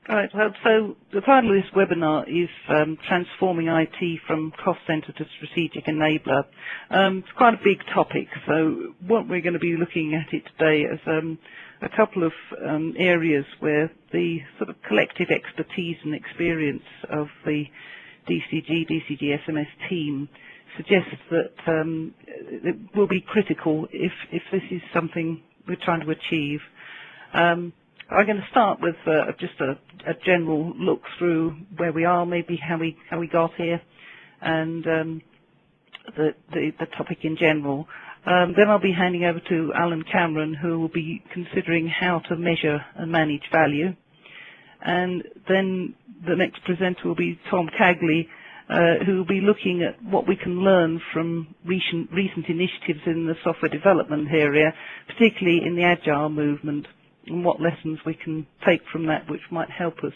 Right, well, so the title of this webinar is Transforming IT from Cost Center to Strategic Enabler. It's quite a big topic, so what we're going to be looking at it today is a couple of areas where the sort of collective expertise and experience of the DCG SMS team suggests that it will be critical if this is something we're trying to achieve. I'm going to start with just a general look through where we are, maybe how we got here, and the topic in general. Then I'll be handing over to Alan Cameron, who will be considering how to measure and manage value. And then the next presenter will be Tom Cagley, who will be looking at what we can learn from recent initiatives in the software development area, particularly in the Agile movement, and what lessons we can take from that which might help us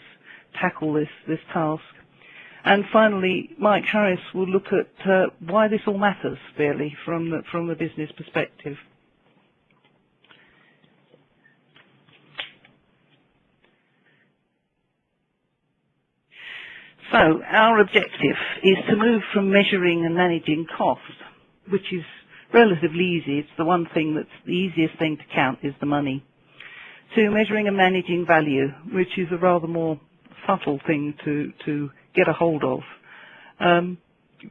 tackle this task. And finally, Mike Harris will look at why this all matters, really, from the business perspective. So our objective is to move from measuring and managing cost, which is relatively easy. It's the one thing that's the easiest thing to count is the money, to measuring and managing value, which is a rather more subtle thing to get a hold of.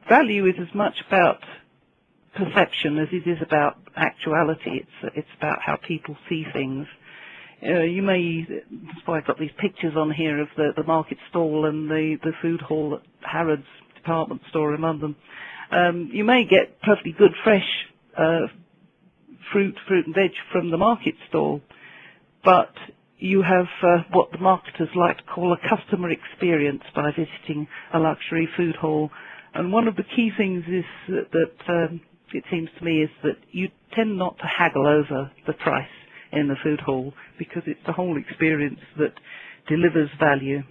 Value is as much about perception as it is about actuality. It's about how people see things. You may, that's why I've got these pictures on here of the market stall and the food hall at Harrods department store in London. You may get perfectly good fresh fruit and veg from the market stall, but you have what the marketers like to call a customer experience by visiting a luxury food hall. And one of the key things is that it seems to me is that you tend not to haggle over the price in the food hall, because it's the whole experience that delivers value.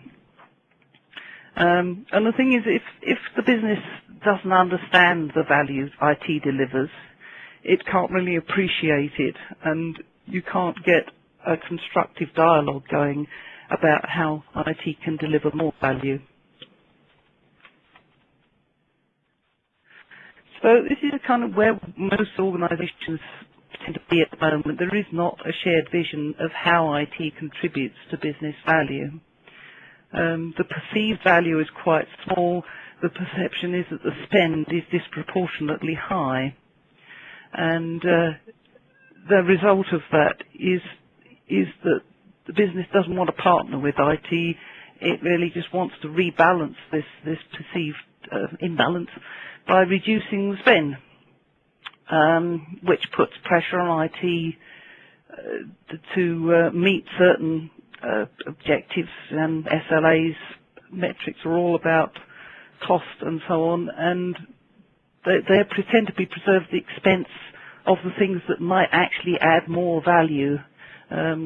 And the thing is, if the business doesn't understand the value IT delivers, it can't really appreciate it, and you can't get a constructive dialogue going about how IT can deliver more value. So this is kind of where most organisations tend to be at the moment. There is not a shared vision of how IT contributes to business value. The perceived value is quite small. The perception is that the spend is disproportionately high. And the result of that is that the business doesn't want to partner with IT. It really just wants to rebalance this perceived imbalance by reducing the spend, which puts pressure on IT to meet certain objectives, and SLAs, metrics are all about cost and so on, and they pretend to be preserved at the expense of the things that might actually add more value,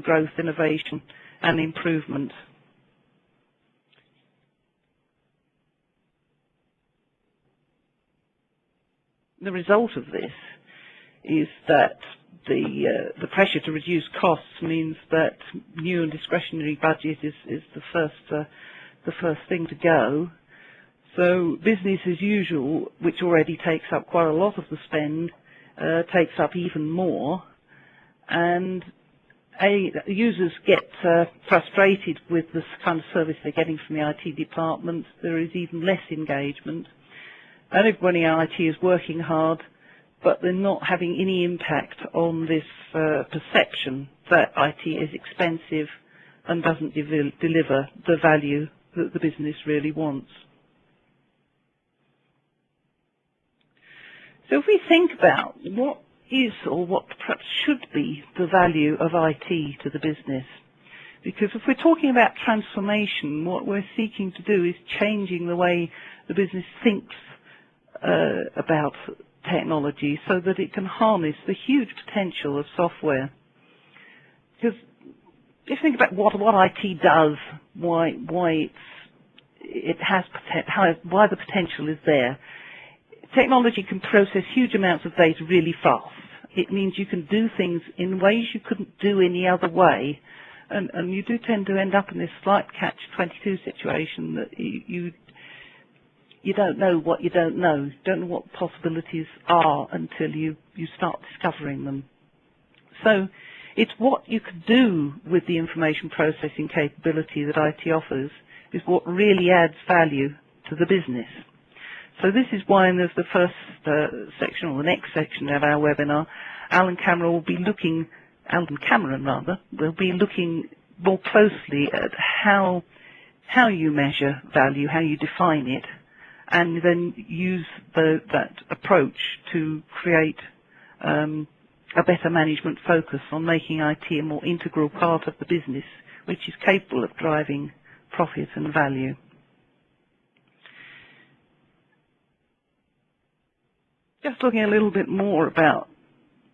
growth, innovation and improvement. The result of this is that the pressure to reduce costs means that new and discretionary budget is the first thing to go. So business as usual, which already takes up quite a lot of the spend, takes up even more, and users get frustrated with this kind of service they're getting from the IT department. There is even less engagement, and everybody in IT is working hard, but they're not having any impact on this perception that IT is expensive and doesn't deliver the value that the business really wants. So if we think about what is, or what perhaps should be, the value of IT to the business, because if we're talking about transformation, what we're seeking to do is changing the way the business thinks about technology so that it can harness the huge potential of software. Because if you think about what IT does, why the potential is there. Technology can process huge amounts of data really fast. It means you can do things in ways you couldn't do any other way And you do tend to end up in this slight catch-22 situation that you don't know what you don't know. You don't know what possibilities are until you start discovering them. So it's what you can do with the information processing capability that IT offers is what really adds value to the business. So this is why in the first section, or the next section of our webinar, Alan Cameron will be looking more closely at how you measure value, how you define it, and then use that approach to create a better management focus on making IT a more integral part of the business, which is capable of driving profit and value. Just looking a little bit more about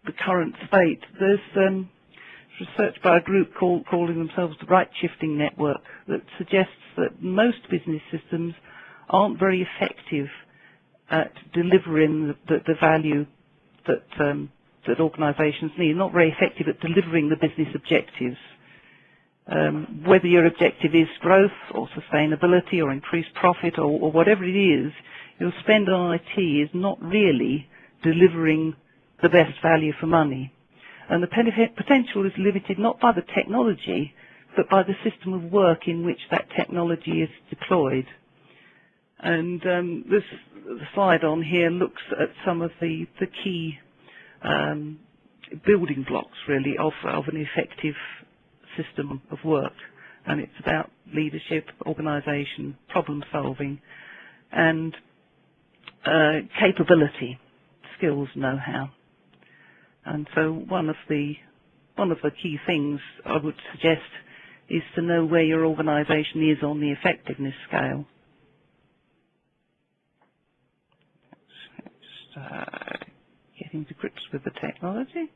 the current state, there's research by a group calling themselves the Right Shifting Network that suggests that most business systems aren't very effective at delivering the value that organisations need, not very effective at delivering the business objectives. Whether your objective is growth or sustainability or increased profit or whatever it is, your spend on IT is not really delivering the best value for money. And the potential is limited not by the technology, but by the system of work in which that technology is deployed. And this slide on here looks at some of the key building blocks, really, of an effective system of work. And it's about leadership, organisation, problem solving, and capability, skills, know-how. And so one of the key things I would suggest is to know where your organisation is on the effectiveness scale. Just getting to grips with the technology.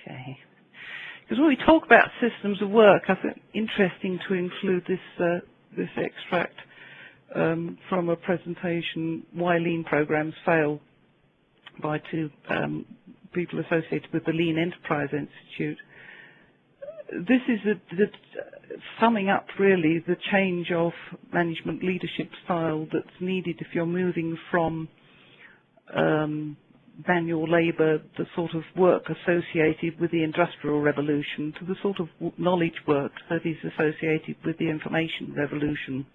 Okay. Because when we talk about systems of work, I think it's interesting to include this extract from a presentation, Why Lean Programs Fail, by two people associated with the Lean Enterprise Institute. This is summing up really the change of management leadership style that's needed if you're moving from manual labour, the sort of work associated with the Industrial Revolution, to the sort of knowledge work that is associated with the Information Revolution.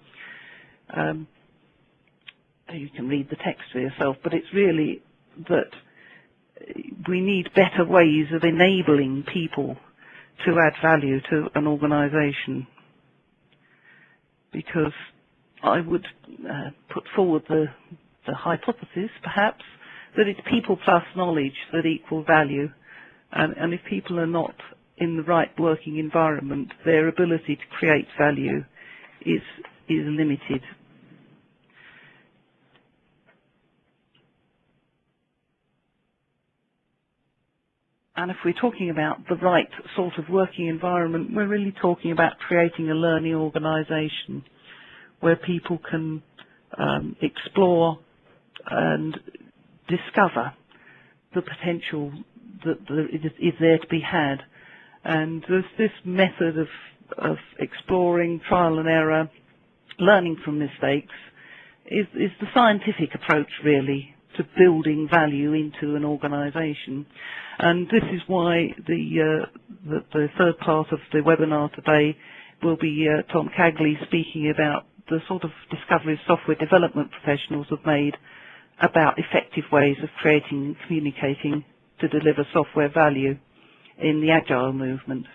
You can read the text for yourself, but it's really that we need better ways of enabling people to add value to an organisation. Because I would put forward the hypothesis, perhaps, that it's people plus knowledge that equal value. And if people are not in the right working environment, their ability to create value is limited. And if we're talking about the right sort of working environment, we're really talking about creating a learning organisation where people can explore and discover the potential that is there to be had. And there's this method of exploring, trial and error, learning from mistakes, is the scientific approach really to building value into an organisation. And this is why the third part of the webinar today will be Tom Cagley speaking about the sort of discoveries software development professionals have made about effective ways of creating and communicating to deliver software value in the Agile movement.